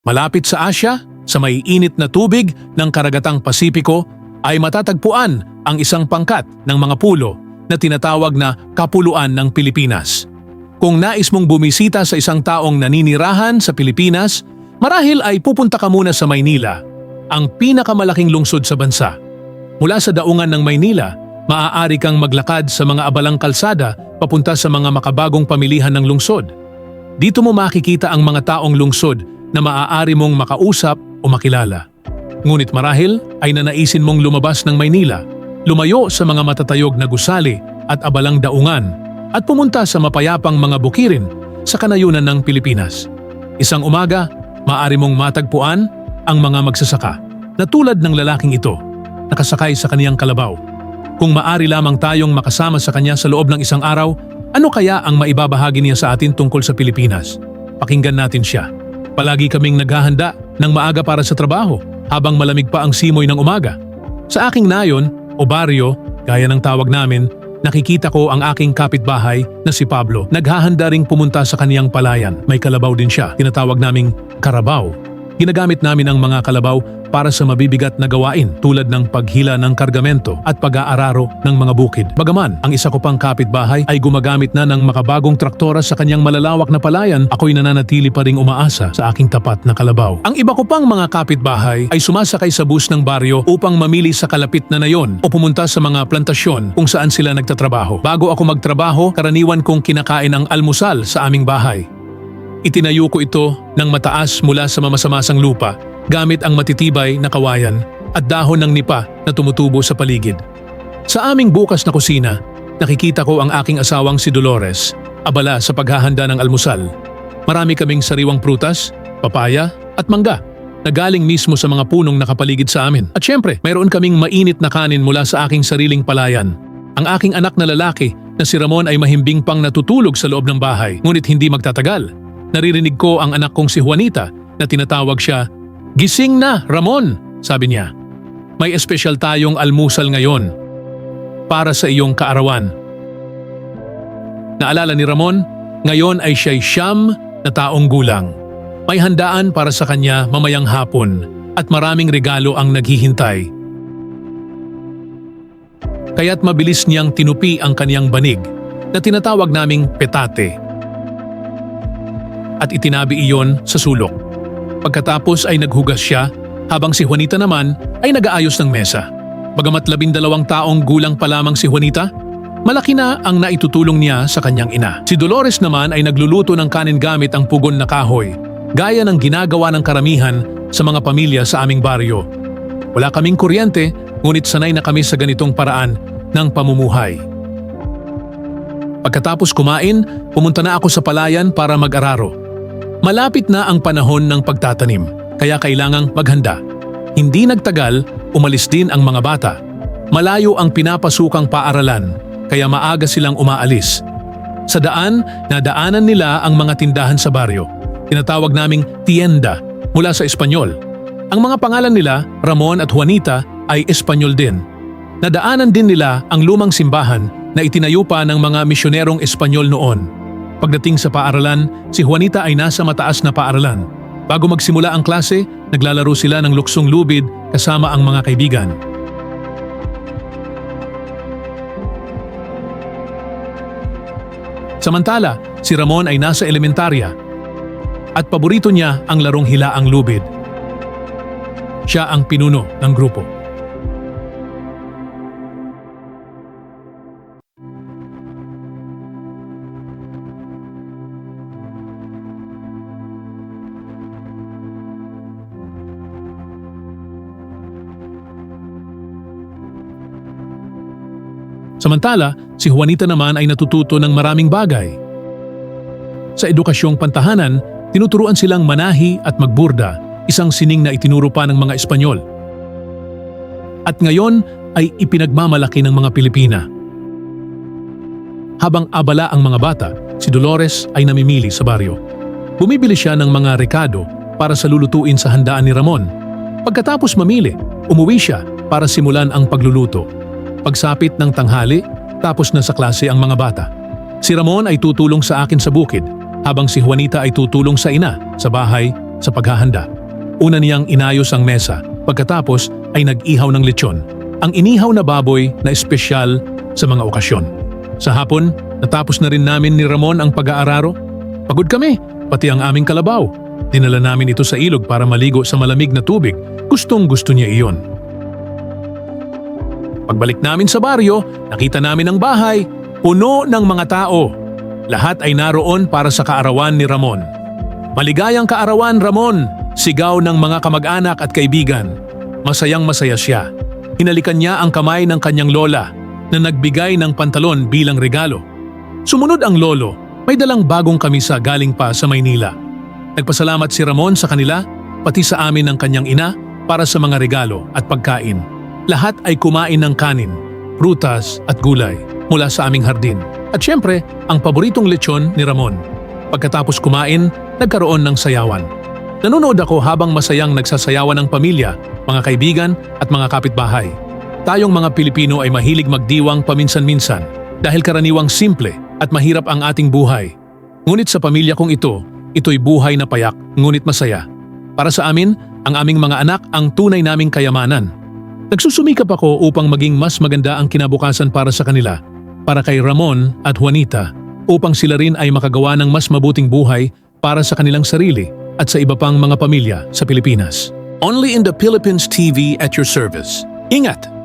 Malapit sa Asya, sa may init na tubig ng karagatang Pasipiko, ay matatagpuan ang isang pangkat ng mga pulo na tinatawag na Kapuluan ng Pilipinas. Kung nais mong bumisita sa isang taong naninirahan sa Pilipinas, marahil ay pupunta ka muna sa Maynila, ang pinakamalaking lungsod sa bansa. Mula sa daungan ng Maynila, maaari kang maglakad sa mga abalang kalsada papunta sa mga makabagong pamilihan ng lungsod. Dito mo makikita ang mga taong lungsod na maaari mong makausap o makilala. Ngunit marahil ay nanaisin mong lumabas ng Maynila, lumayo sa mga matatayog na gusali at abalang daungan at pumunta sa mapayapang mga bukirin sa kanayunan ng Pilipinas. Isang umaga, maaari mong matagpuan ang mga magsasaka na tulad ng lalaking ito, nakasakay sa kaniyang kalabaw. Kung maaari lamang tayong makasama sa kanya sa loob ng isang araw, ano kaya ang maibabahagi niya sa atin tungkol sa Pilipinas? Pakinggan natin siya. Palagi kaming naghahanda ng maaga para sa trabaho habang malamig pa ang simoy ng umaga. Sa aking nayon o baryo, gaya ng tawag namin, nakikita ko ang aking kapitbahay na si Pablo. Naghahanda ring pumunta sa kaniyang palayan. May kalabaw din siya, tinatawag naming karabaw. Ginagamit namin ang mga kalabaw para sa mabibigat na gawain tulad ng paghila ng kargamento at pag-aararo ng mga bukid. Bagaman, ang isa ko pang kapitbahay ay gumagamit na ng makabagong traktora sa kanyang malalawak na palayan, ako'y nananatili pa ring umaasa sa aking tapat na kalabaw. Ang iba ko pang mga kapitbahay ay sumasakay sa bus ng baryo upang mamili sa kalapit na nayon o pumunta sa mga plantasyon kung saan sila nagtatrabaho. Bago ako magtrabaho, karaniwan kong kinakain ang almusal sa aming bahay. Itinayo ko ito ng mataas mula sa mamasamasang lupa gamit ang matitibay na kawayan at dahon ng nipa na tumutubo sa paligid. Sa aming bukas na kusina, nakikita ko ang aking asawang si Dolores, abala sa paghahanda ng almusal. Marami kaming sariwang prutas, papaya at mangga na galing mismo sa mga punong nakapaligid sa amin. At syempre, mayroon kaming mainit na kanin mula sa aking sariling palayan. Ang aking anak na lalaki na si Ramon ay mahimbing pang natutulog sa loob ng bahay, ngunit hindi magtatagal. Naririnig ko ang anak kong si Juanita na tinatawag siya, "Gising na, Ramon," sabi niya. "May espesyal tayong almusal ngayon para sa iyong kaarawan." Naalala ni Ramon, ngayon ay siya'y 9 na taong gulang. May handaan para sa kanya mamayang hapon at maraming regalo ang naghihintay. Kaya't mabilis niyang tinupi ang kaniyang banig na tinatawag naming petate at itinabi iyon sa sulok. Pagkatapos ay naghugas siya habang si Juanita naman ay nag-aayos ng mesa. Bagamat 12 taong gulang pa lamang si Juanita, malaki na ang naitutulong niya sa kanyang ina. Si Dolores naman ay nagluluto ng kanin gamit ang pugon na kahoy, gaya ng ginagawa ng karamihan sa mga pamilya sa aming baryo. Wala kaming kuryente, ngunit sanay na kami sa ganitong paraan ng pamumuhay. Pagkatapos kumain, pumunta na ako sa palayan para mag-araro. Malapit na ang panahon ng pagtatanim, kaya kailangang maghanda. Hindi nagtagal, umalis din ang mga bata. Malayo ang pinapasukang paaralan, kaya maaga silang umaalis. Sa daan, nadaanan nila ang mga tindahan sa baryo. Tinatawag naming tienda mula sa Espanyol. Ang mga pangalan nila, Ramon at Juanita, ay Espanyol din. Nadaanan din nila ang lumang simbahan na itinayo pa ng mga misyonerong Espanyol noon. Pagdating sa paaralan, si Juanita ay nasa mataas na paaralan. Bago magsimula ang klase, naglalaro sila ng luksong lubid kasama ang mga kaibigan. Samantala, si Ramon ay nasa elementarya at paborito niya ang larong hilaang lubid. Siya ang pinuno ng grupo. Samantala, si Juanita naman ay natututo ng maraming bagay. Sa edukasyong pantahanan, tinuturuan silang manahi at magburda, isang sining na itinuro pa ng mga Espanyol. At ngayon ay ipinagmamalaki ng mga Pilipina. Habang abala ang mga bata, si Dolores ay namimili sa baryo. Bumibili siya ng mga rekado para sa lulutuin sa handaan ni Ramon. Pagkatapos mamili, umuwi siya para simulan ang pagluluto. Pagsapit ng tanghali, tapos na sa klase ang mga bata. Si Ramon ay tutulong sa akin sa bukid, habang si Juanita ay tutulong sa ina sa bahay sa paghahanda. Una niyang inayos ang mesa, pagkatapos ay nag-ihaw ng lechon, ang inihaw na baboy na espesyal sa mga okasyon. Sa hapon, natapos na rin namin ni Ramon ang pag-aararo. Pagod kami, pati ang aming kalabaw. Dinala namin ito sa ilog para maligo sa malamig na tubig. Gustong-gusto niya iyon. Pagbalik namin sa baryo, nakita namin ang bahay, puno ng mga tao. Lahat ay naroon para sa kaarawan ni Ramon. Maligayang kaarawan, Ramon! Sigaw ng mga kamag-anak at kaibigan. Masayang masaya siya. Hinalikan niya ang kamay ng kanyang lola na nagbigay ng pantalon bilang regalo. Sumunod ang lolo, may dalang bagong kamisa galing pa sa Maynila. Nagpasalamat si Ramon sa kanila, pati sa amin ng kanyang ina para sa mga regalo at pagkain. Lahat ay kumain ng kanin, prutas at gulay mula sa aming hardin. At syempre, ang paboritong lechon ni Ramon. Pagkatapos kumain, nagkaroon ng sayawan. Nanonood ako habang masayang nagsasayawan ng pamilya, mga kaibigan at mga kapitbahay. Tayong mga Pilipino ay mahilig magdiwang paminsan-minsan dahil karaniwang simple at mahirap ang ating buhay. Ngunit sa pamilya kong ito'y buhay na payak ngunit masaya. Para sa amin, ang aming mga anak ang tunay naming kayamanan. Nagsusumikap ako upang maging mas maganda ang kinabukasan para sa kanila, para kay Ramon at Juanita, upang sila rin ay makagawa ng mas mabuting buhay para sa kanilang sarili at sa iba pang mga pamilya sa Pilipinas. Only in the Philippines TV at your service. Ingat!